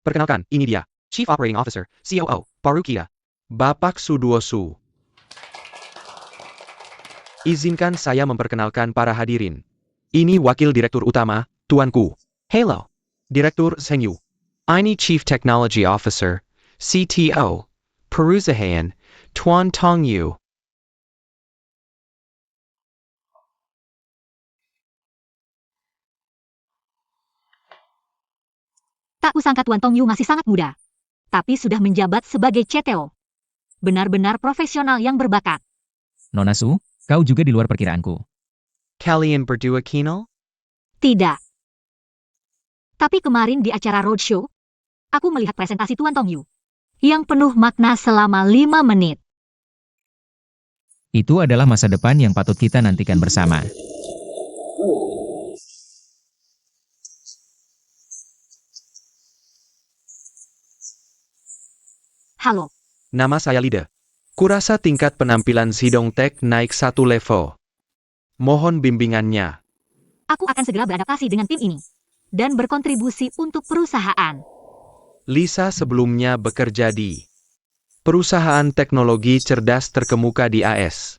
Perkenalkan, ini dia, Chief Operating Officer, COO, Parukia. Bapak Suduosu. Izinkan saya memperkenalkan para hadirin. Ini Wakil Direktur Utama, Tuanku. Hello. Direktur Zhengyu. Ini Chief Technology Officer, CTO, Perusahaan, Tuan Tongyu. Tak kusangka Tuan Tongyu masih sangat muda, tapi sudah menjabat sebagai CTO. Benar-benar profesional yang berbakat. Nona Su, kau juga di luar perkiraanku. Kalian berdua kenal? Tidak. Tapi kemarin di acara roadshow, aku melihat presentasi Tuan Tongyu yang penuh makna selama 5 menit. Itu adalah masa depan yang patut kita nantikan bersama. Halo, Nama saya Lida. Kurasa tingkat penampilan Zhidong Tech naik 1 level. Mohon bimbingannya. aku akan segera beradaptasi dengan tim ini dan berkontribusi untuk perusahaan. Lisa sebelumnya bekerja di perusahaan teknologi cerdas terkemuka di AS.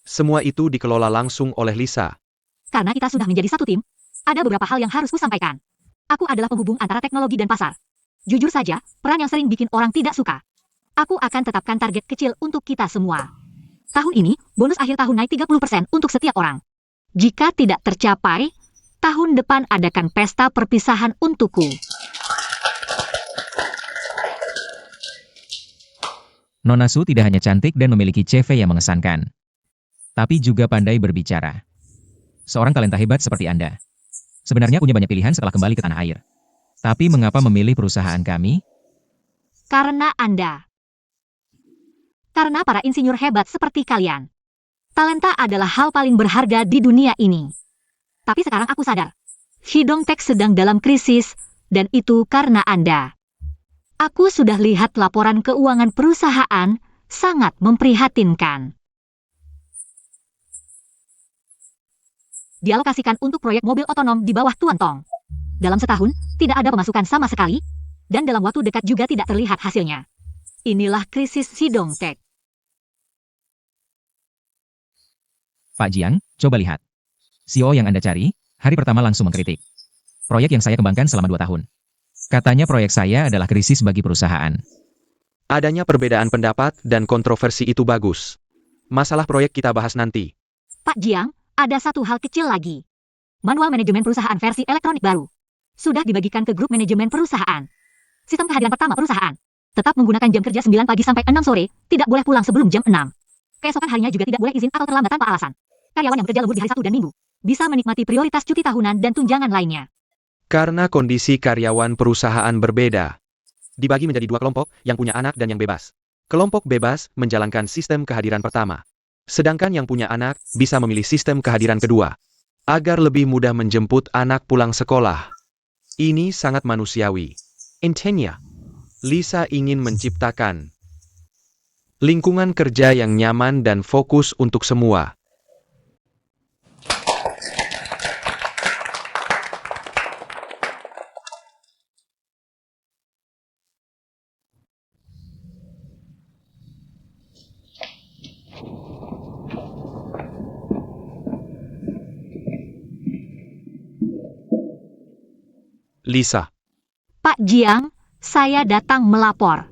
Semua itu dikelola langsung oleh Lisa. Karena kita sudah menjadi satu tim, ada beberapa hal yang harus kusampaikan. Aku adalah penghubung antara teknologi dan pasar. Jujur saja, peran yang sering bikin orang tidak suka. Aku akan tetapkan target kecil untuk kita semua. Tahun ini, bonus akhir tahun naik 30% untuk setiap orang. Jika tidak tercapai, tahun depan adakan pesta perpisahan untukku. Nona Su tidak hanya cantik dan memiliki CV yang mengesankan, tapi juga pandai berbicara. Seorang talenta hebat seperti Anda sebenarnya punya banyak pilihan setelah kembali ke tanah air. Tapi mengapa memilih perusahaan kami? Karena Anda. Karena para insinyur hebat seperti kalian. Talenta adalah hal paling berharga di dunia ini. Tapi sekarang aku sadar, Zhidong Tech sedang dalam krisis, dan itu karena Anda. Aku sudah lihat laporan keuangan perusahaan, sangat memprihatinkan. Dialokasikan untuk proyek mobil otonom di bawah Tuan Tong. Dalam setahun, tidak ada pemasukan sama sekali, dan dalam waktu dekat juga tidak terlihat hasilnya. Inilah krisis Zhidong Tech. Pak Jiang, coba lihat. CEO yang Anda cari, hari pertama langsung mengkritik proyek yang saya kembangkan selama 2 tahun. Katanya proyek saya adalah krisis bagi perusahaan. Adanya perbedaan pendapat dan kontroversi itu bagus. Masalah proyek kita bahas nanti. Pak Jiang, ada satu hal kecil lagi. Manual manajemen perusahaan versi elektronik baru sudah dibagikan ke grup manajemen perusahaan. Sistem kehadiran pertama perusahaan tetap menggunakan jam kerja 9 pagi sampai 6 sore, tidak boleh pulang sebelum jam 6. Keesokan harinya juga tidak boleh izin atau terlambat tanpa alasan. Karyawan yang bekerja lembur di hari Sabtu dan Minggu bisa menikmati prioritas cuti tahunan dan tunjangan lainnya. Karena kondisi karyawan perusahaan berbeda. Dibagi menjadi 2 kelompok, yang punya anak dan yang bebas. Kelompok bebas menjalankan sistem kehadiran pertama. Sedangkan yang punya anak bisa memilih sistem kehadiran kedua. Agar lebih mudah menjemput anak pulang sekolah. Ini sangat manusiawi. Intinya, Lisa ingin menciptakan lingkungan kerja yang nyaman dan fokus untuk semua. Lisa. Pak Jiang, saya datang melapor.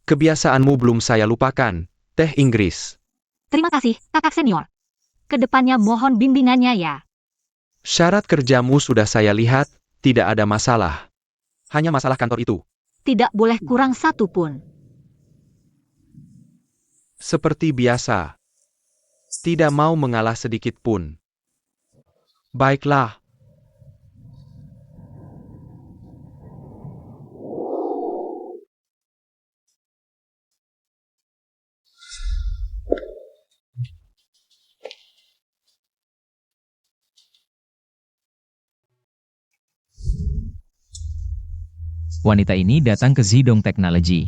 Kebiasaanmu belum saya lupakan, Teh Inggris. Terima kasih, kakak senior. Kedepannya mohon bimbingannya ya. Syarat kerjamu sudah saya lihat, tidak ada masalah. Hanya masalah kantor itu. Tidak boleh kurang satu pun. Seperti biasa. Tidak mau mengalah sedikit pun. Baiklah. Wanita ini datang ke Zhidong Technology.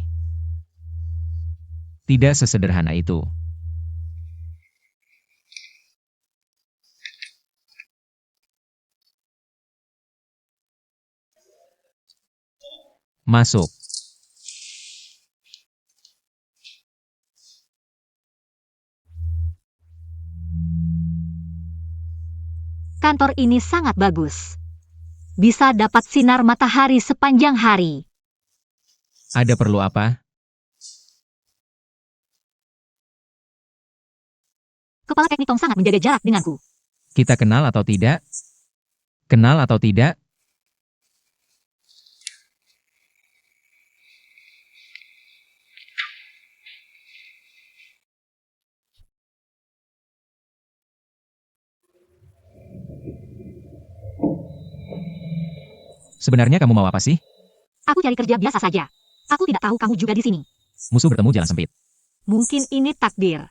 Tidak sesederhana itu. Masuk. Kantor ini sangat bagus. Bisa dapat sinar matahari sepanjang hari. Ada perlu apa? Kepala teknik Tong sangat menjaga jarak denganku. Kita kenal atau tidak? Kenal atau tidak? Sebenarnya kamu mau apa sih? Aku cari kerja biasa saja. Aku tidak tahu kamu juga di sini. Musuh bertemu jalan sempit. Mungkin ini takdir.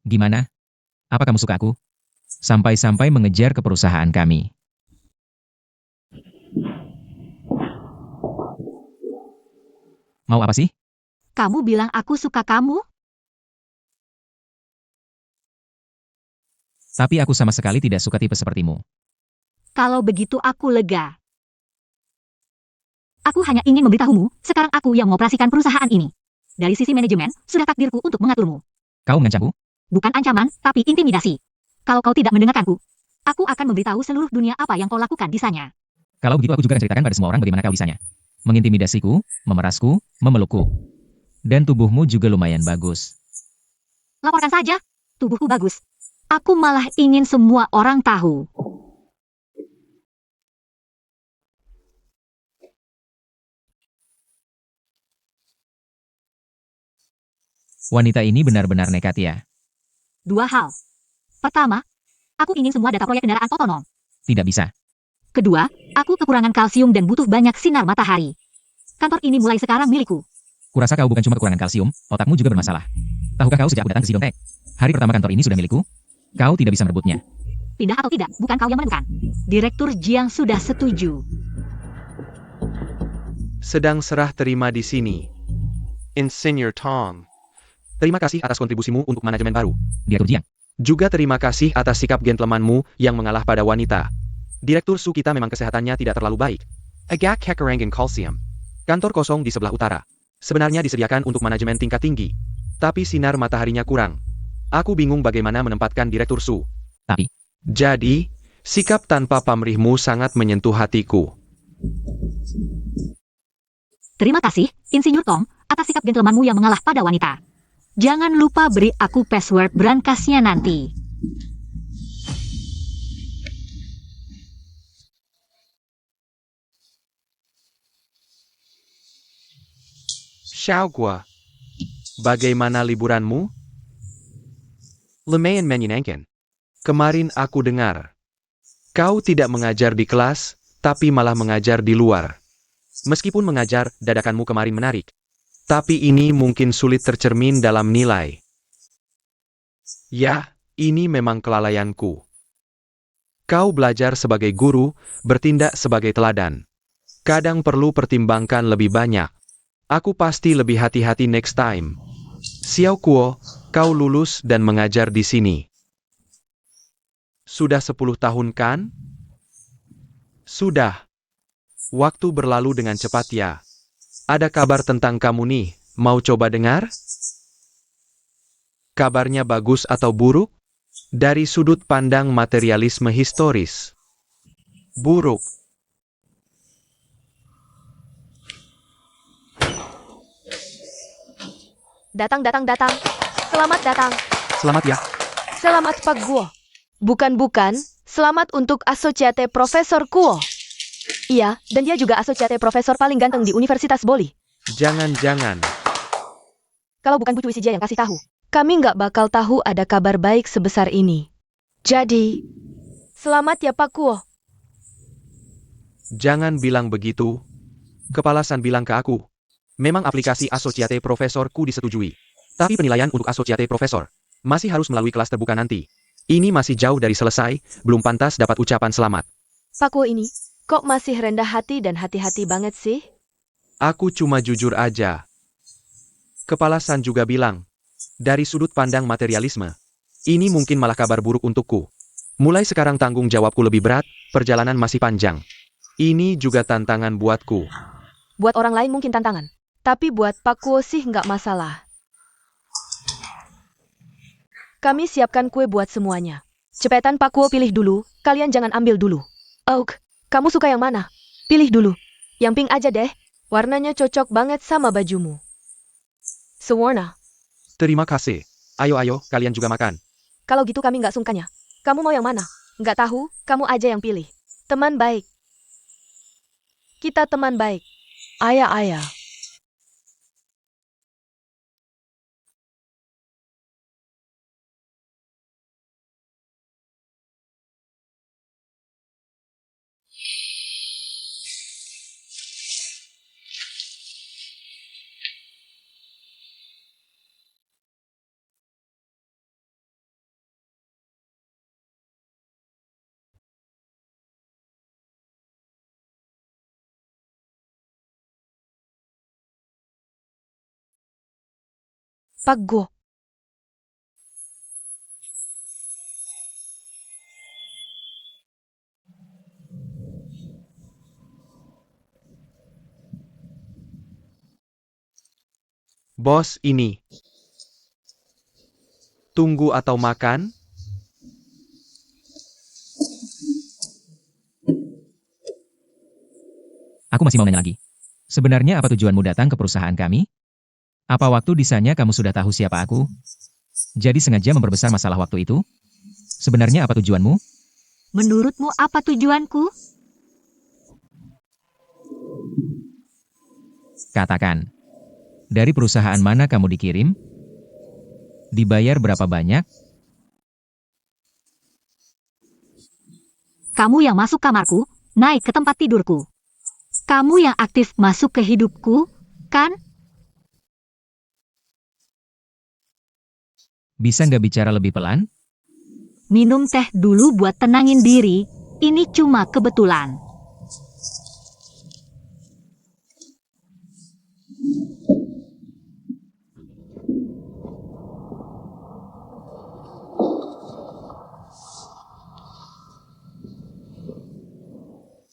Gimana? Apa kamu suka aku? Sampai-sampai mengejar ke perusahaan kami. Mau apa sih? Kamu bilang aku suka kamu? Tapi aku sama sekali tidak suka tipe sepertimu. Kalau begitu aku lega. Aku hanya ingin memberitahumu, sekarang aku yang mengoperasikan perusahaan ini. Dari sisi manajemen, sudah takdirku untuk mengaturmu. Kau mengancamku? Bukan ancaman, tapi intimidasi. Kalau kau tidak mendengarkanku, aku akan memberitahu seluruh dunia apa yang kau lakukan di sana. Kalau begitu aku juga akan ceritakan pada semua orang bagaimana kau bisanya. Mengintimidasiku, memerasku, memelukku. Dan tubuhmu juga lumayan bagus. Laporkan saja, tubuhku bagus. Aku malah ingin semua orang tahu. Wanita ini benar-benar nekat ya. Dua hal. Pertama, aku ingin semua data proyek kendaraan otonom. Tidak bisa. Kedua, aku kekurangan kalsium dan butuh banyak sinar matahari. Kantor ini mulai sekarang milikku. Kurasa kau bukan cuma kekurangan kalsium, otakmu juga bermasalah. Tahukah kau sejak aku datang ke Sidontek? Hari pertama kantor ini sudah milikku. Kau tidak bisa merebutnya. Pindah atau tidak, bukan kau yang menentukan. Direktur Jiang sudah setuju. Sedang serah terima di sini. Insinyur Tong. Terima kasih atas kontribusimu untuk manajemen baru. Direktur Jiang. Juga terima kasih atas sikap gentlemanmu yang mengalah pada wanita. Direktur Su kita memang kesehatannya tidak terlalu baik. Agak Kekerangin Kalsium. Kantor kosong di sebelah utara. Sebenarnya disediakan untuk manajemen tingkat tinggi. Tapi sinar mataharinya kurang. Aku bingung bagaimana menempatkan Direktur Su. Tapi, Jadi, sikap tanpa pamrihmu sangat menyentuh hatiku. Terima kasih, Insinyur Tong, atas sikap gentlemanmu yang mengalah pada wanita. Jangan lupa beri aku password brankasnya nanti. Xiaogua. Bagaimana liburanmu? Lumayan menyenangkan. Kemarin aku dengar. Kau tidak mengajar di kelas, tapi malah mengajar di luar. Meskipun mengajar, dadakanmu kemarin menarik. Tapi ini mungkin sulit tercermin dalam nilai. Ya, ini memang kelalaianku. Kau belajar sebagai guru, bertindak sebagai teladan. Kadang perlu pertimbangkan lebih banyak. Aku pasti lebih hati-hati next time. Xiao Kuo, kau lulus dan mengajar di sini. Sudah 10 tahun kan? Sudah. Waktu berlalu dengan cepat ya. Ada kabar tentang kamu nih, mau coba dengar? Kabarnya bagus atau buruk? Dari sudut pandang materialisme historis. Buruk. Datang. Selamat datang. Selamat ya. Selamat Pak Guo. Bukan. Selamat untuk Asosiate Profesor Kuo. Iya, dan dia juga Asosiate Profesor paling ganteng di Universitas Boli. Jangan-jangan. Kalau bukan Bu Cui Sijia yang kasih tahu, kami nggak bakal tahu ada kabar baik sebesar ini. Jadi, selamat ya Pak Kuo. Jangan bilang begitu. Kepala San bilang ke aku. Memang aplikasi Asosiate Profesorku disetujui. Tapi penilaian untuk Asosiate Profesor masih harus melalui kelas terbuka nanti. Ini masih jauh dari selesai, belum pantas dapat ucapan selamat. Pak Kuo ini, kok masih rendah hati dan hati-hati banget sih? Aku cuma jujur aja. Kepala San juga bilang, dari sudut pandang materialisme, ini mungkin malah kabar buruk untukku. Mulai sekarang tanggung jawabku lebih berat, perjalanan masih panjang. Ini juga tantangan buatku. Buat orang lain mungkin tantangan. Tapi buat Pak Kuo sih nggak masalah. Kami siapkan kue buat semuanya. Cepetan Pak Kuo pilih dulu, kalian jangan ambil dulu. Oak, kamu suka yang mana? Pilih dulu. Yang pink aja deh. Warnanya cocok banget sama bajumu. Sewarna. Terima kasih. Ayo, kalian juga makan. Kalau gitu kami nggak sungkannya. Kamu mau yang mana? Nggak tahu, kamu aja yang pilih. Teman baik. Kita teman baik. Ayah. Pak Guo. Bos, ini. Tunggu atau makan? Aku masih mau nanya lagi. Sebenarnya apa tujuanmu datang ke perusahaan kami? Apa waktu di sana kamu sudah tahu siapa aku? Jadi sengaja memperbesar masalah waktu itu? Sebenarnya apa tujuanmu? Menurutmu apa tujuanku? Katakan. Dari perusahaan mana kamu dikirim? Dibayar berapa banyak? Kamu yang masuk kamarku, naik ke tempat tidurku. Kamu yang aktif masuk ke hidupku, kan? Bisa nggak bicara lebih pelan? Minum teh dulu buat tenangin diri, ini cuma kebetulan.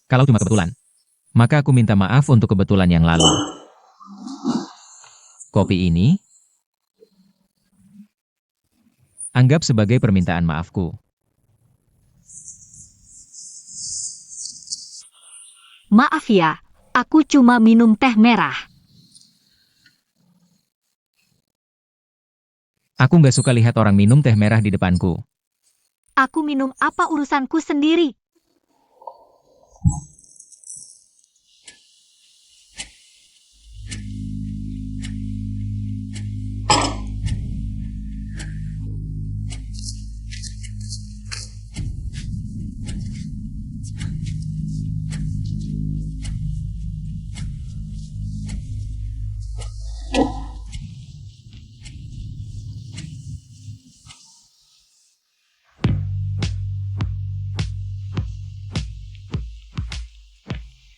Kalau cuma kebetulan, maka aku minta maaf untuk kebetulan yang lalu. Kopi ini, anggap sebagai permintaan maafku. Maaf ya, aku cuma minum teh merah. Aku nggak suka lihat orang minum teh merah di depanku. Aku minum apa urusanku sendiri.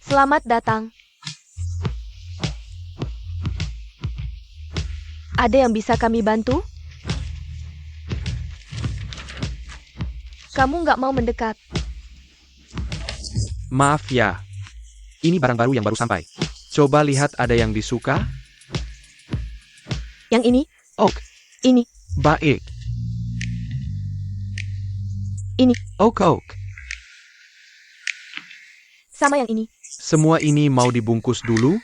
Selamat datang. Ada yang bisa kami bantu? Kamu nggak mau mendekat. Maaf ya. Ini barang baru yang baru sampai. Coba lihat ada yang disuka? Yang ini? Ok, Ini. baik. Ini. Ok. Sama yang ini. Semua ini mau dibungkus dulu?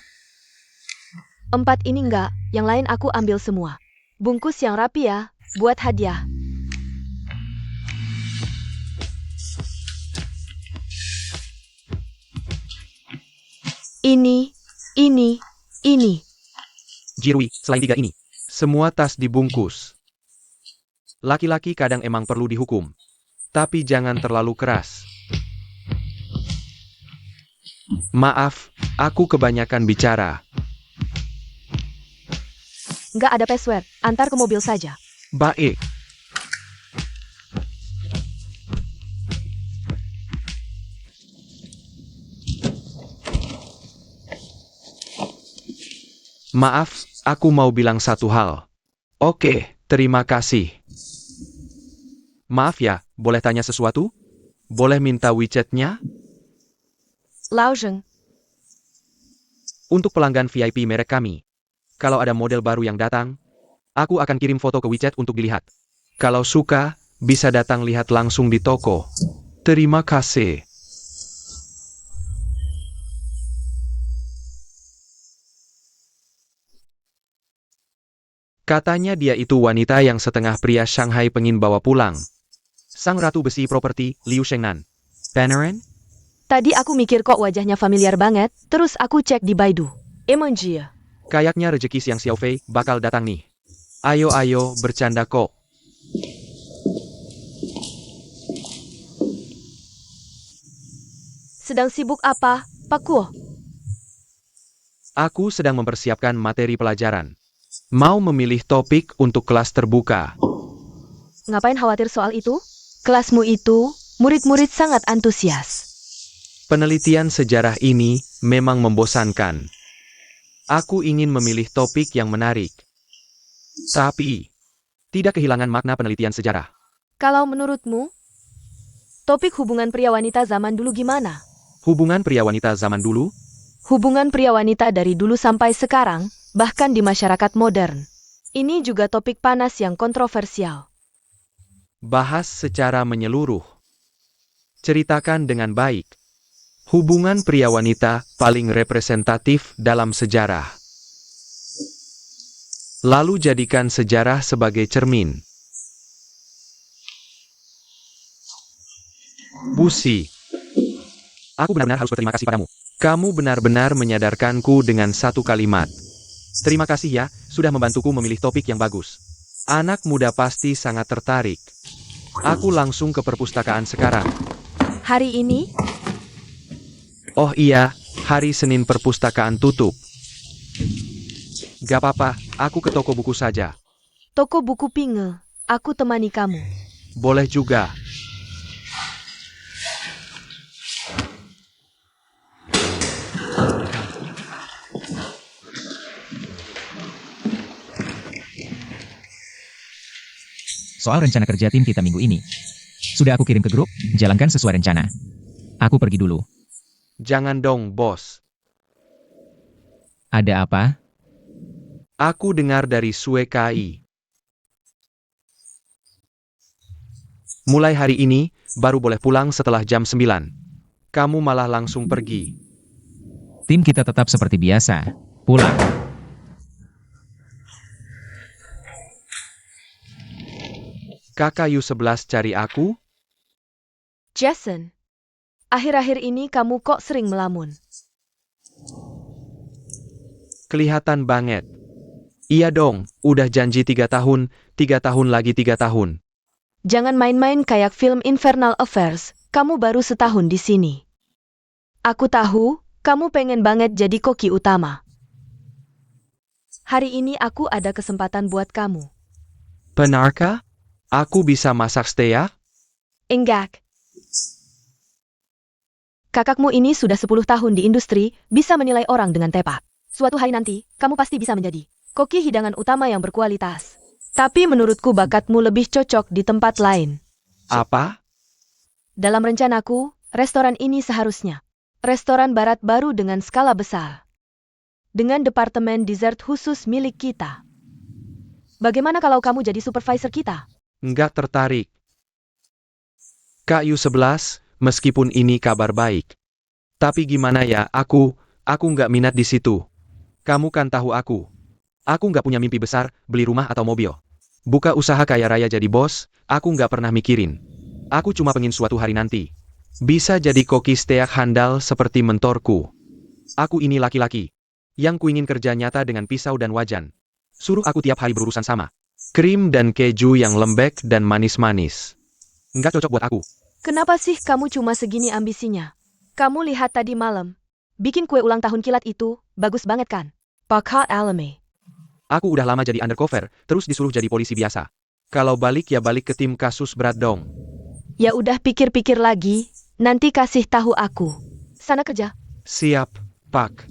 4 ini nggak, yang lain aku ambil semua. Bungkus yang rapi ya, buat hadiah. Ini. Jirui, selain 3 ini. Semua tas dibungkus. Laki-laki kadang emang perlu dihukum. Tapi jangan terlalu keras. Maaf, aku kebanyakan bicara. Nggak ada password, antar ke mobil saja. Baik. Maaf, aku mau bilang satu hal. Oke, terima kasih. Maaf ya, boleh tanya sesuatu? Boleh minta WeChat-nya? Laozheng. Untuk pelanggan VIP merek kami. Kalau ada model baru yang datang, aku akan kirim foto ke WeChat untuk dilihat. Kalau suka, bisa datang lihat langsung di toko. Terima kasih. Katanya dia itu wanita yang setengah pria Shanghai pengin bawa pulang. Sang ratu besi properti, Liu Shengnan. Beneran? Tadi aku mikir kok wajahnya familiar banget, terus aku cek di Baidu. Emang dia. Kayaknya rezeki siang Xiaofei bakal datang nih. Ayo, bercanda kok. Sedang sibuk apa, Pak Kuo? Aku sedang mempersiapkan materi pelajaran. Mau memilih topik untuk kelas terbuka. Ngapain khawatir soal itu? Kelasmu itu, murid-murid sangat antusias. Penelitian sejarah ini memang membosankan. Aku ingin memilih topik yang menarik. Tapi, tidak kehilangan makna penelitian sejarah. Kalau menurutmu, topik hubungan pria-wanita zaman dulu gimana? Hubungan pria-wanita zaman dulu, Hubungan pria-wanita dari dulu sampai sekarang, bahkan di masyarakat modern. Ini juga topik panas yang kontroversial. bahas secara menyeluruh. Ceritakan dengan baik. Hubungan pria-wanita paling representatif dalam sejarah. Lalu jadikan sejarah sebagai cermin. Busi. Aku benar-benar harus berterima kasih padamu. Kamu benar-benar menyadarkanku dengan satu kalimat. Terima kasih ya, sudah membantuku memilih topik yang bagus. Anak muda pasti sangat tertarik. Aku langsung ke perpustakaan sekarang. Hari ini, Oh iya, hari Senin perpustakaan tutup. Gak apa-apa, aku ke toko buku saja. toko buku Pinge, aku temani kamu. Boleh juga. Soal rencana kerja tim kita minggu ini. Sudah aku kirim ke grup, jalankan sesuai rencana. Aku pergi dulu. Jangan dong, bos. Ada apa? Aku dengar dari Sue KI. Mulai hari ini, baru boleh pulang setelah jam 9. Kamu malah langsung pergi. Tim kita tetap seperti biasa. Pulang. Kakak U11 cari aku? Jason, akhir-akhir ini kamu kok sering melamun? Kelihatan banget. Iya dong, udah janji 3 tahun, 3 tahun lagi 3 tahun. Jangan main-main kayak film Infernal Affairs, kamu baru setahun di sini. Aku tahu, kamu pengen banget jadi koki utama. Hari ini aku ada kesempatan buat kamu. Benarkah? Aku bisa masak steak? Enggak. Kakakmu ini sudah 10 tahun di industri, bisa menilai orang dengan tepat. Suatu hari nanti, kamu pasti bisa menjadi koki hidangan utama yang berkualitas. Tapi menurutku bakatmu lebih cocok di tempat lain. Apa? Dalam rencanaku, restoran ini seharusnya restoran barat baru dengan skala besar. Dengan departemen dessert khusus milik kita. Bagaimana kalau kamu jadi supervisor kita? Nggak tertarik. Kak U11, meskipun ini kabar baik. Tapi gimana ya, aku nggak minat di situ. Kamu kan tahu aku. Aku nggak punya mimpi besar, beli rumah atau mobil. Buka usaha kaya raya jadi bos, aku nggak pernah mikirin. Aku cuma pengen suatu hari nanti. Bisa jadi koki steak handal seperti mentorku. Aku ini laki-laki. Yang kuingin kerja nyata dengan pisau dan wajan. Suruh aku tiap hari berurusan sama krim dan keju yang lembek dan manis-manis. Nggak cocok buat aku. Kenapa sih kamu cuma segini ambisinya? Kamu lihat tadi malam. Bikin kue ulang tahun kilat itu, bagus banget kan? Pakat alame. Aku udah lama jadi undercover, terus disuruh jadi polisi biasa. Kalau balik ya balik ke tim kasus berat dong. Ya udah pikir-pikir lagi, nanti kasih tahu aku. Sana kerja. Siap, Pak.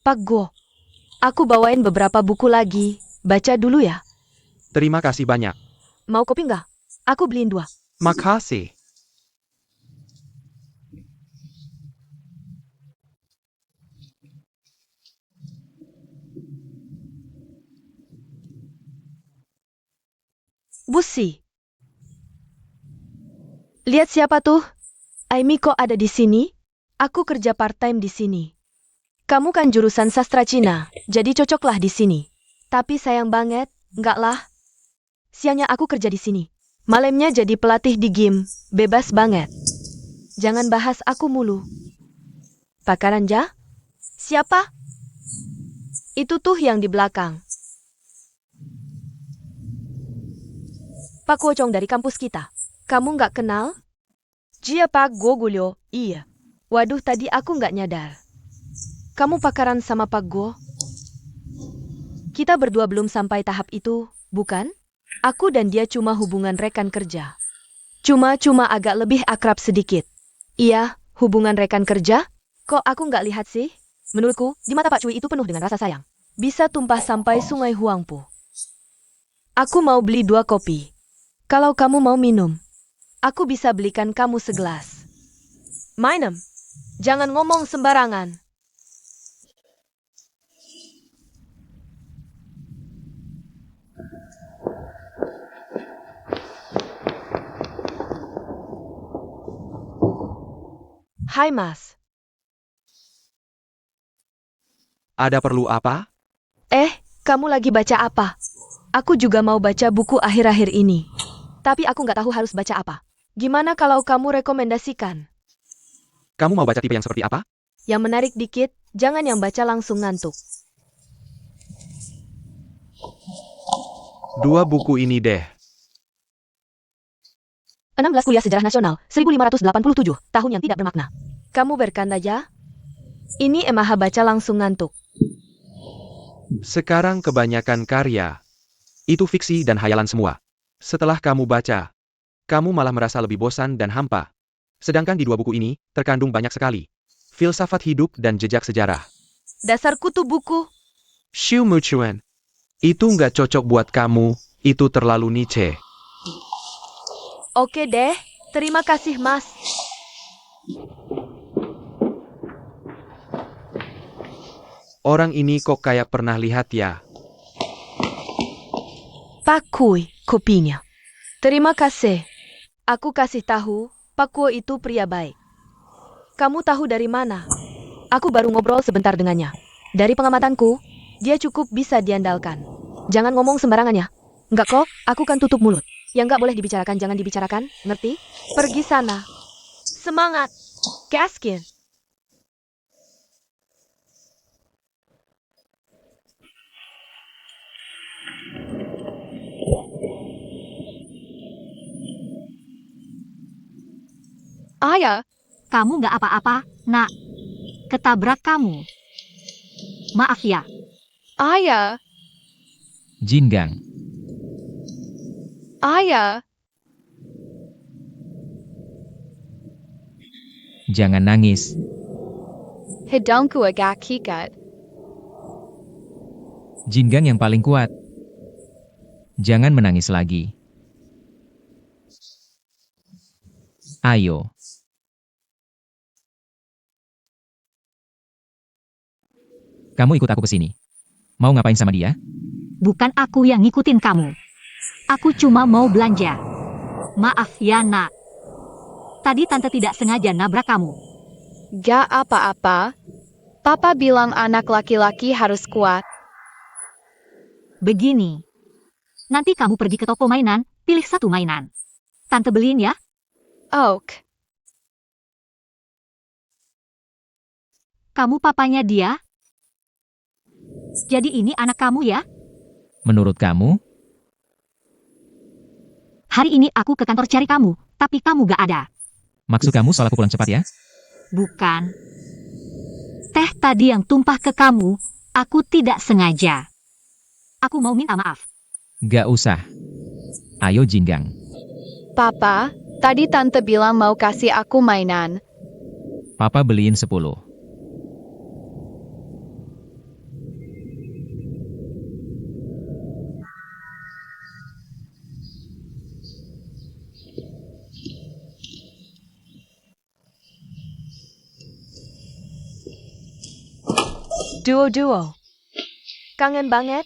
Pak Guo. Aku bawain beberapa buku lagi. Baca dulu ya. Terima kasih banyak. Mau kopi nggak? Aku beliin 2. Makasih. Busi. Lihat siapa tuh? Aimi kok ada di sini? Aku kerja part-time di sini. Kamu kan jurusan sastra Cina, jadi cocoklah di sini. Tapi sayang banget, enggak lah. Siangnya aku kerja di sini. Malamnya jadi pelatih di game, bebas banget. Jangan bahas aku mulu. Pak Karanja? Siapa? Itu tuh yang di belakang. Pak Wocong dari kampus kita. Kamu nggak kenal? Jia Pak Gogulyo, iya. Waduh tadi aku nggak nyadar. Kamu pakaran sama Pak Go? Kita berdua belum sampai tahap itu, bukan? Aku dan dia cuma hubungan rekan kerja. Cuma agak lebih akrab sedikit. Iya, hubungan rekan kerja? Kok aku nggak lihat sih? Menurutku, di mata Pak Cui itu penuh dengan rasa sayang. Bisa tumpah sampai sungai Huangpu. Aku mau beli 2 kopi. Kalau kamu mau minum, aku bisa belikan kamu segelas. Minum. Jangan ngomong sembarangan. Hai Mas. Ada perlu apa? Kamu lagi baca apa? Aku juga mau baca buku akhir-akhir ini. Tapi aku nggak tahu harus baca apa. Gimana kalau kamu rekomendasikan? Kamu mau baca tipe yang seperti apa? Yang menarik dikit, jangan yang baca langsung ngantuk. 2 buku ini deh. 16 Kuliah Sejarah Nasional, 1587, tahun yang tidak bermakna. Kamu berkanda ya? Ini Emaha baca langsung ngantuk. Sekarang kebanyakan karya. Itu fiksi dan hayalan semua. Setelah kamu baca, kamu malah merasa lebih bosan dan hampa. Sedangkan di 2 buku ini, terkandung banyak sekali filsafat hidup dan jejak sejarah. Dasar kutu buku. Xiu Muchuan. Itu nggak cocok buat kamu, itu terlalu Nietzsche. Oke deh, terima kasih Mas. Orang ini kok kayak pernah lihat ya? Pak Kui, kopinya. Terima kasih. Aku kasih tahu, Pak Kui itu pria baik. Kamu tahu dari mana? Aku baru ngobrol sebentar dengannya. Dari pengamatanku, dia cukup bisa diandalkan. Jangan ngomong sembarangan ya. Enggak kok, aku kan tutup mulut. Yang nggak boleh dibicarakan jangan dibicarakan, ngerti? Pergi sana. Semangat. Gaskin. Ayah. Kamu nggak apa-apa, nak. Ketabrak kamu. Maaf ya. Ayah, Jingang. ayah, Jangan nangis. hidungku agak kikat. Jingang yang paling kuat. Jangan menangis lagi. Ayo. Kamu ikut aku ke sini. Mau ngapain sama dia? Bukan aku yang ngikutin kamu. Aku cuma mau belanja. Maaf ya, nak. Tadi tante tidak sengaja nabrak kamu. Gak apa-apa. Papa bilang anak laki-laki harus kuat. Begini. Nanti kamu pergi ke toko mainan, pilih 1 mainan. Tante beliin ya. Ok, Kamu papanya dia? Jadi ini anak kamu ya? Menurut kamu? Hari ini aku ke kantor cari kamu, tapi kamu gak ada. Maksud kamu soal aku pulang cepat ya? Bukan. Teh tadi yang tumpah ke kamu, aku tidak sengaja. Aku mau minta maaf. Gak usah. Ayo Jingang. Papa, tadi tante bilang mau kasih aku mainan. Papa beliin 10. Duo. Kangen banget.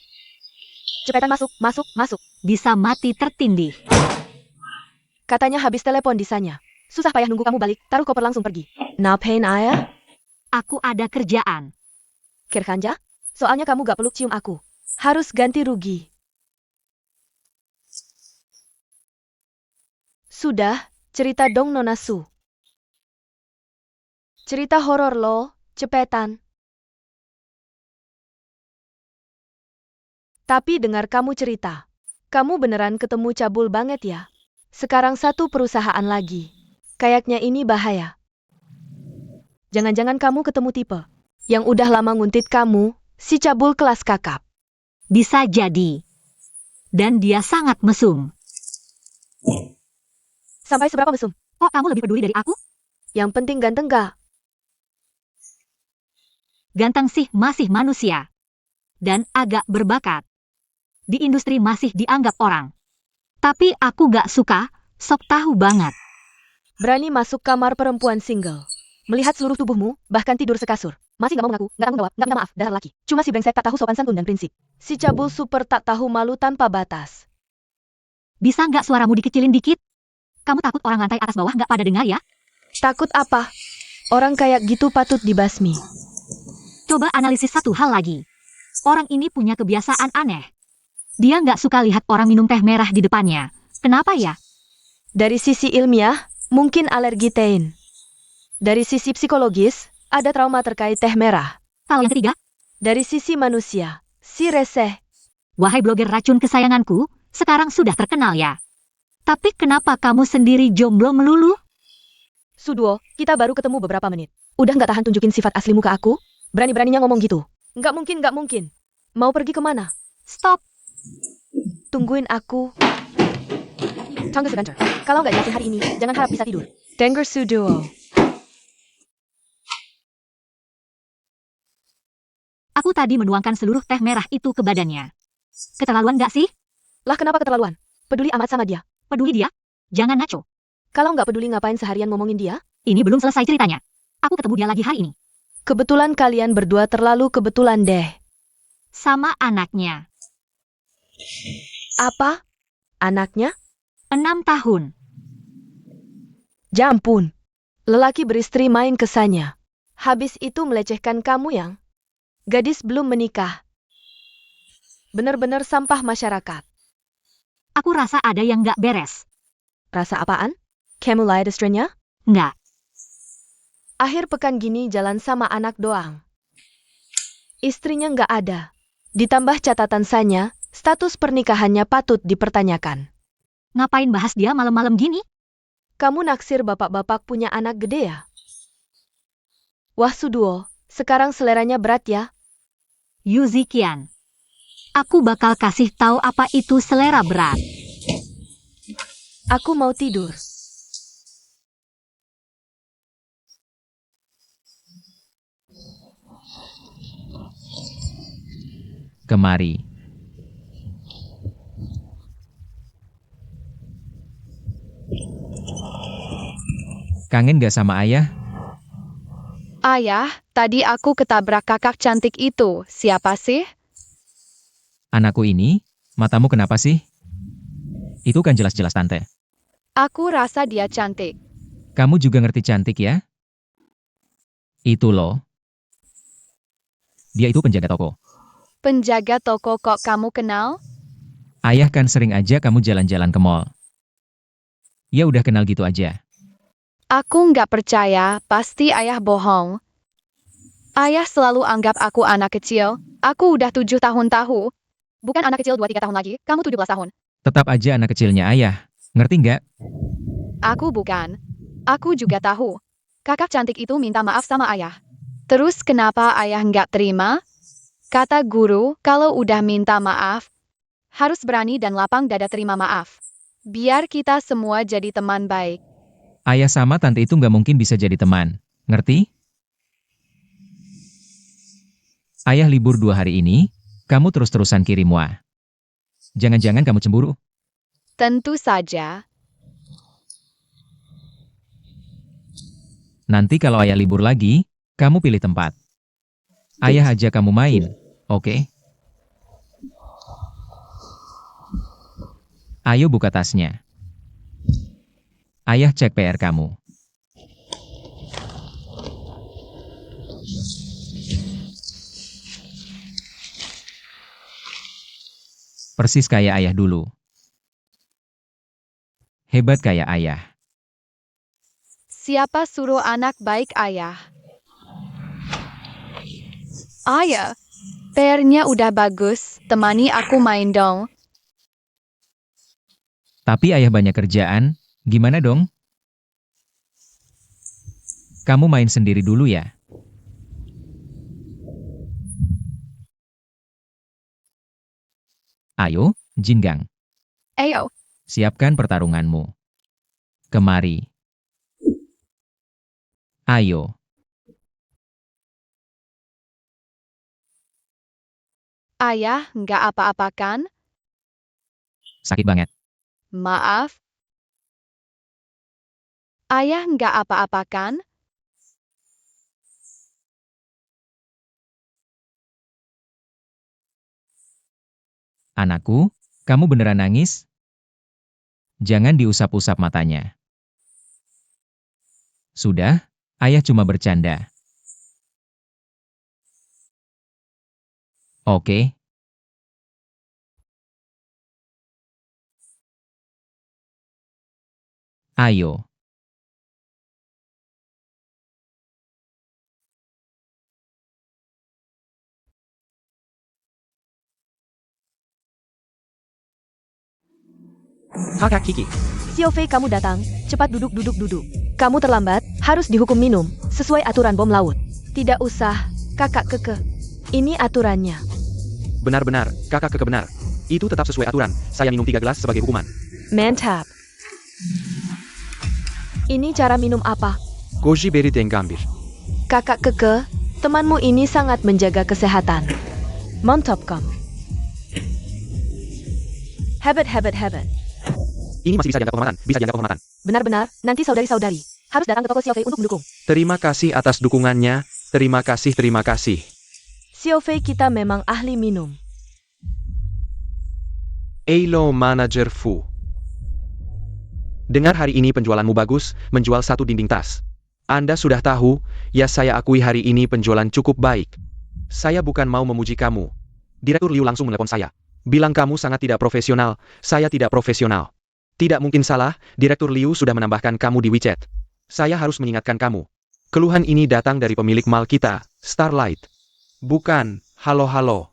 Cepetan masuk, masuk, masuk. Bisa mati tertindih. Katanya habis telepon disanya. Susah payah nunggu kamu balik, taruh koper langsung pergi. Napain ayah? Aku ada kerjaan. Kirkanja? Soalnya kamu gak peluk cium aku. Harus ganti rugi. Sudah, cerita dong Nona Su. Cerita horor lo, cepetan. Tapi dengar kamu cerita. Kamu beneran ketemu cabul banget ya? Sekarang satu perusahaan lagi. Kayaknya ini bahaya. Jangan-jangan kamu ketemu tipe yang udah lama nguntit kamu, si cabul kelas kakap. Bisa jadi. Dan dia sangat mesum. Sampai seberapa mesum? Kok kamu lebih peduli dari aku? Yang penting ganteng gak? Ganteng sih masih manusia. Dan agak berbakat. Di industri masih dianggap orang. Tapi aku gak suka, sok tahu banget. Berani masuk kamar perempuan single. Melihat seluruh tubuhmu, bahkan tidur sekasur. Masih gak mau mengaku, gak tanggung jawab, gak minta maaf, dasar laki. Cuma si brengsek tak tahu sopan santun dan prinsip. Si cabul super tak tahu malu tanpa batas. Bisa nggak suaramu dikecilin dikit? Kamu takut orang lantai atas bawah nggak pada dengar ya? Takut apa? Orang kayak gitu patut dibasmi. Coba analisis satu hal lagi. Orang ini punya kebiasaan aneh. Dia nggak suka lihat orang minum teh merah di depannya. Kenapa ya? Dari sisi ilmiah, mungkin alergi tein. Dari sisi psikologis, ada trauma terkait teh merah. Kalau yang ketiga, Dari sisi manusia, si reseh. wahai blogger racun kesayanganku, sekarang sudah terkenal ya. Tapi kenapa kamu sendiri jomblo melulu? Suduo, kita baru ketemu beberapa menit. Udah nggak tahan tunjukin sifat aslimu ke aku? Berani-beraninya ngomong gitu. Nggak mungkin. Mau pergi kemana? Stop. Tungguin aku. Tunggu sebentar. Kalau nggak jelasin hari ini, jangan harap bisa tidur. Denger Suduo. Aku tadi menuangkan seluruh teh merah itu ke badannya. Keterlaluan nggak sih? Lah kenapa keterlaluan? Peduli amat sama dia. Peduli dia? Jangan ngaco. Kalau nggak peduli ngapain seharian ngomongin dia? Ini belum selesai ceritanya. Aku ketemu dia lagi hari ini. Kebetulan kalian berdua terlalu kebetulan deh. Sama anaknya. Apa? Anaknya? 6 tahun. Jampun. Lelaki beristri main kesannya. Habis itu melecehkan kamu yang gadis belum menikah. Bener-bener sampah masyarakat. Aku rasa ada yang nggak beres. Rasa apaan? Kamu lihat istrinya? Nggak. Akhir pekan gini jalan sama anak doang. Istrinya nggak ada. Ditambah catatan Sanya, status pernikahannya patut dipertanyakan. Ngapain bahas dia malam-malam gini? Kamu naksir bapak-bapak punya anak gede ya? Wah Suduo, sekarang seleranya berat ya? Yuzikian. Aku bakal kasih tahu apa itu selera berat. Aku mau tidur. Kemari. Kangen gak sama ayah? Ayah, tadi aku ketabrak kakak cantik itu. Siapa sih? Anakku ini? Matamu kenapa sih? Itu kan jelas-jelas tante. Aku rasa dia cantik. Kamu juga ngerti cantik ya? Itu loh. Dia itu penjaga toko. Penjaga toko kok kamu kenal? Ayah kan sering aja kamu jalan-jalan ke mall. Ya udah kenal gitu aja. Aku nggak percaya, pasti ayah bohong. Ayah selalu anggap aku anak kecil. Aku udah 7 tahun tahu. Bukan anak kecil 2-3 tahun lagi, kamu 17 tahun. Tetap aja anak kecilnya ayah. Ngerti nggak? Aku bukan. Aku juga tahu. Kakak cantik itu minta maaf sama ayah. Terus kenapa ayah nggak terima? Kata guru, kalau udah minta maaf, harus berani dan lapang dada terima maaf. Biar kita semua jadi teman baik. Ayah sama tante itu nggak mungkin bisa jadi teman. Ngerti? Ayah libur 2 hari ini, kamu terus-terusan kirim wah. Jangan-jangan kamu cemburu? Tentu saja. Nanti kalau ayah libur lagi, kamu pilih tempat. Ayah ajak kamu main, oke? Ayo buka tasnya. Ayah cek PR kamu. Persis kayak ayah dulu. Hebat kayak ayah. Siapa suruh anak baik ayah? Ayah, PR-nya udah bagus, temani aku main dong. Tapi ayah banyak kerjaan, gimana dong? Kamu main sendiri dulu ya. Ayo, Jingang, Ayo, siapkan pertarunganmu. Kemari. Ayo, ayah nggak apa-apa kan? sakit banget. Maaf. Ayah nggak apa-apa kan? Anakku, kamu beneran nangis? Jangan diusap-usap matanya. Sudah, ayah cuma bercanda. Oke, ayo. Kakak Kiki. Xiaofei, kamu datang. Cepat duduk. Kamu terlambat, harus dihukum minum, sesuai aturan bom laut. Tidak usah, kakak Keke. Ini aturannya. Benar-benar, kakak Keke benar. Itu tetap sesuai aturan. Saya minum 3 gelas sebagai hukuman. Mantap. Ini cara minum apa? Goji beri tenggambir. Kakak Keke, temanmu ini sangat menjaga kesehatan. Mantap kamu. Hebat. Ini masih bisa jaga kehormatan. Benar-benar, nanti saudari-saudari harus datang ke toko Xiaofei untuk mendukung. Terima kasih atas dukungannya. Terima kasih. Xiaofei, kita memang ahli minum. Eilo Manager Fu. Dengar hari ini penjualanmu bagus, menjual 1 dinding tas. Anda sudah tahu, ya saya akui hari ini penjualan cukup baik. Saya bukan mau memuji kamu. Direktur Liu langsung menelepon saya. Bilang kamu sangat tidak profesional, saya tidak profesional. Tidak mungkin salah, Direktur Liu sudah menambahkan kamu di WeChat. Saya harus mengingatkan kamu. Keluhan ini datang dari pemilik mal kita, Starlight. Bukan, halo.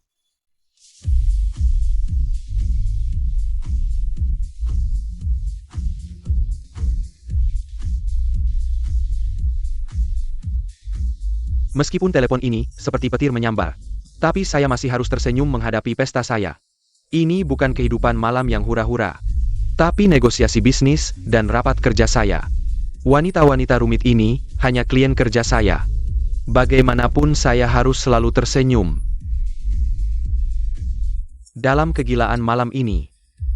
Meskipun telepon ini seperti petir menyambar, tapi saya masih harus tersenyum menghadapi pesta saya. Ini bukan kehidupan malam yang hura-hura, tapi negosiasi bisnis dan rapat kerja saya. Wanita-wanita rumit ini hanya klien kerja saya. Bagaimanapun saya harus selalu tersenyum. Dalam kegilaan malam ini,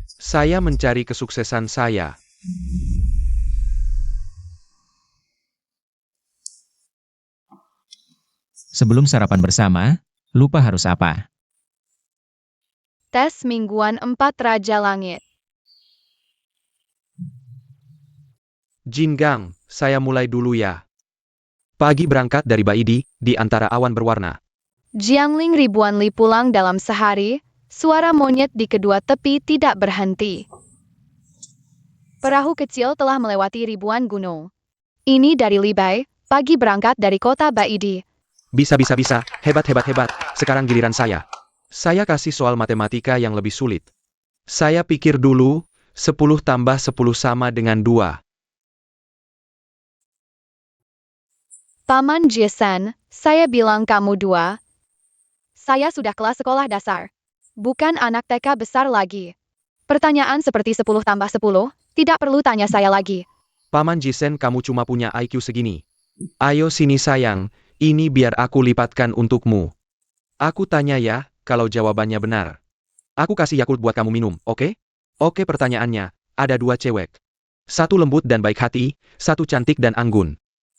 saya mencari kesuksesan saya. Sebelum sarapan bersama, lupa harus apa? Tes mingguan 4 Raja Langit. Jingang, saya mulai dulu ya. Pagi berangkat dari Baidi, di antara awan berwarna. Jiangling ribuan li pulang dalam sehari, suara monyet di kedua tepi tidak berhenti. Perahu kecil telah melewati ribuan gunung. Ini dari Libai, pagi berangkat dari kota Baidi. Bisa. Hebat. Sekarang giliran saya. Saya kasih soal matematika yang lebih sulit. Saya pikir dulu, 10 tambah 10 sama dengan 2. Paman Jason, saya bilang kamu 2. Saya sudah kelas sekolah dasar. Bukan anak TK besar lagi. Pertanyaan seperti 10 tambah 10, tidak perlu tanya saya lagi. Paman Jisen, kamu cuma punya IQ segini. Ayo sini sayang, ini biar aku lipatkan untukmu. Aku tanya ya, kalau jawabannya benar. Aku kasih Yakult buat kamu minum, oke? Oke, pertanyaannya, ada 2 cewek. 1 lembut dan baik hati, 1 cantik dan anggun.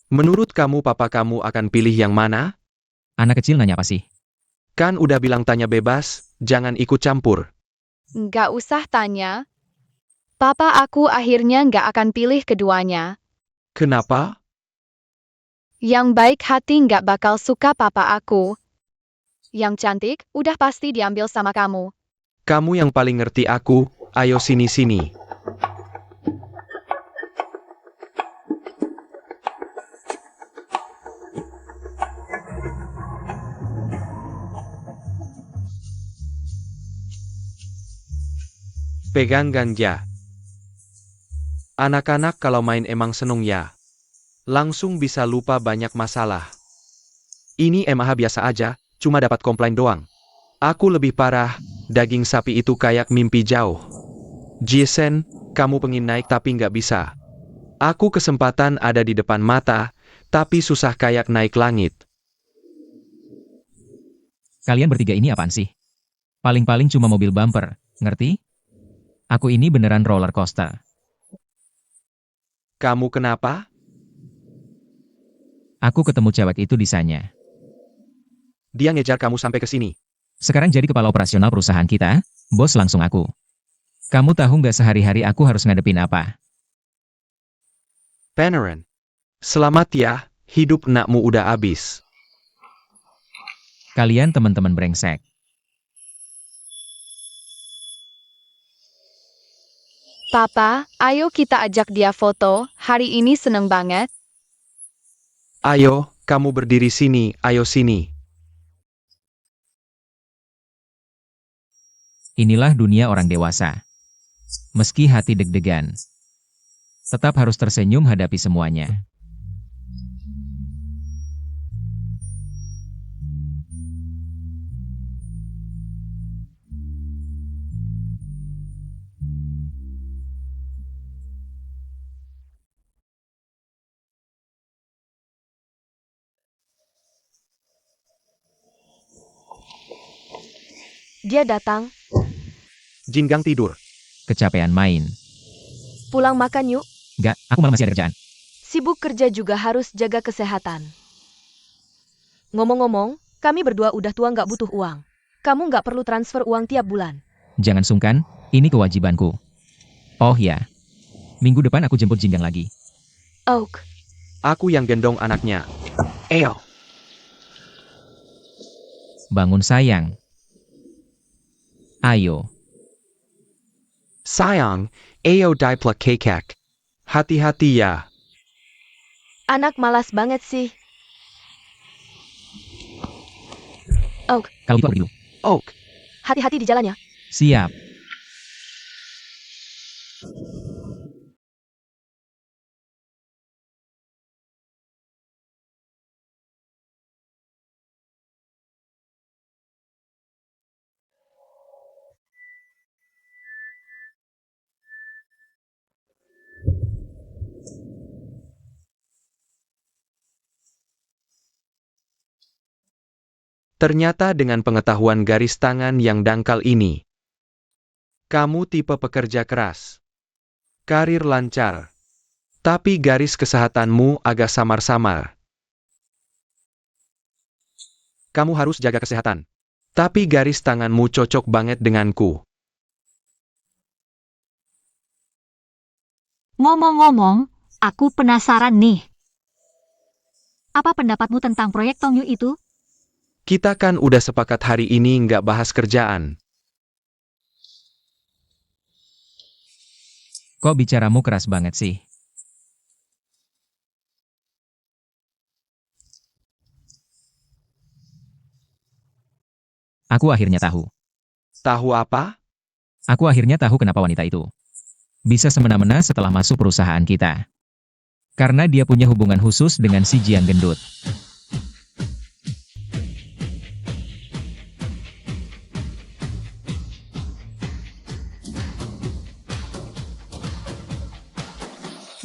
Menurut kamu papa kamu akan pilih yang mana? Anak kecil nanya apa sih? Kan udah bilang tanya bebas, jangan ikut campur. Nggak usah tanya. Papa aku akhirnya nggak akan pilih keduanya. Kenapa? Yang baik hati nggak bakal suka papa aku. Yang cantik, udah pasti diambil sama kamu. Kamu yang paling ngerti aku, ayo sini-sini. Pegang ganja. Anak-anak kalau main emang seneng ya. Langsung bisa lupa banyak masalah. Ini MH biasa aja, cuma dapat komplain doang. Aku lebih parah, daging sapi itu kayak mimpi jauh. Jason, kamu pengen naik tapi nggak bisa. Aku kesempatan ada di depan mata, tapi susah kayak naik langit. Kalian bertiga ini apaan sih? Paling-paling cuma mobil bumper, ngerti? Aku ini beneran roller coaster. Kamu kenapa? Aku ketemu cewek itu di sana. Dia ngejar kamu sampai ke sini. Sekarang jadi kepala operasional perusahaan kita, bos langsung aku. Kamu tahu nggak sehari-hari aku harus ngadepin apa? Panaran. Selamat ya, hidup nakmu udah abis. Kalian teman-teman brengsek. Papa, ayo kita ajak dia foto, hari ini seneng banget. Ayo, kamu berdiri sini, ayo sini. Inilah dunia orang dewasa. Meski hati deg-degan, tetap harus tersenyum hadapi semuanya. Dia datang, Jinggang tidur. Kecapean main. pulang makan yuk. Nggak, aku malah masih ada kerjaan. Sibuk kerja juga harus jaga kesehatan. Ngomong-ngomong, kami berdua udah tua nggak butuh uang. Kamu nggak perlu transfer uang tiap bulan. Jangan sungkan, ini kewajibanku. Oh ya, minggu depan aku jemput Jinggang lagi. Oak, Aku yang gendong anaknya. Eyo. Bangun sayang. Ayo. Sayang, Eyo dipla kekek. Hati-hati ya. anak malas banget sih. Oak, Kalau gitu aku pergi dulu. Oak. hati-hati di jalannya. Siap. Ternyata dengan pengetahuan garis tangan yang dangkal ini, kamu tipe pekerja keras. Karir lancar. Tapi garis kesehatanmu agak samar-samar. Kamu harus jaga kesehatan. Tapi garis tanganmu cocok banget denganku. Ngomong-ngomong, aku penasaran nih. Apa pendapatmu tentang proyek Tongyu itu? Kita kan udah sepakat hari ini nggak bahas kerjaan. Kok bicaramu keras banget sih? Aku akhirnya tahu. Tahu apa? Aku akhirnya tahu kenapa wanita itu bisa semena-mena setelah masuk perusahaan kita. Karena dia punya hubungan khusus dengan si Jiang gendut.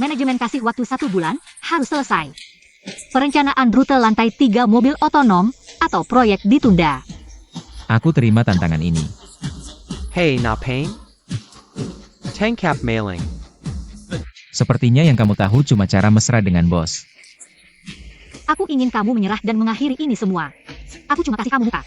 Manajemen kasih waktu 1 bulan, harus selesai. Perencanaan rute lantai 3 mobil otonom, atau proyek ditunda. Aku terima tantangan ini. Hey, Napain? Tank cap mailing. Sepertinya yang kamu tahu cuma cara mesra dengan bos. Aku ingin kamu menyerah dan mengakhiri ini semua. Aku cuma kasih kamu muka.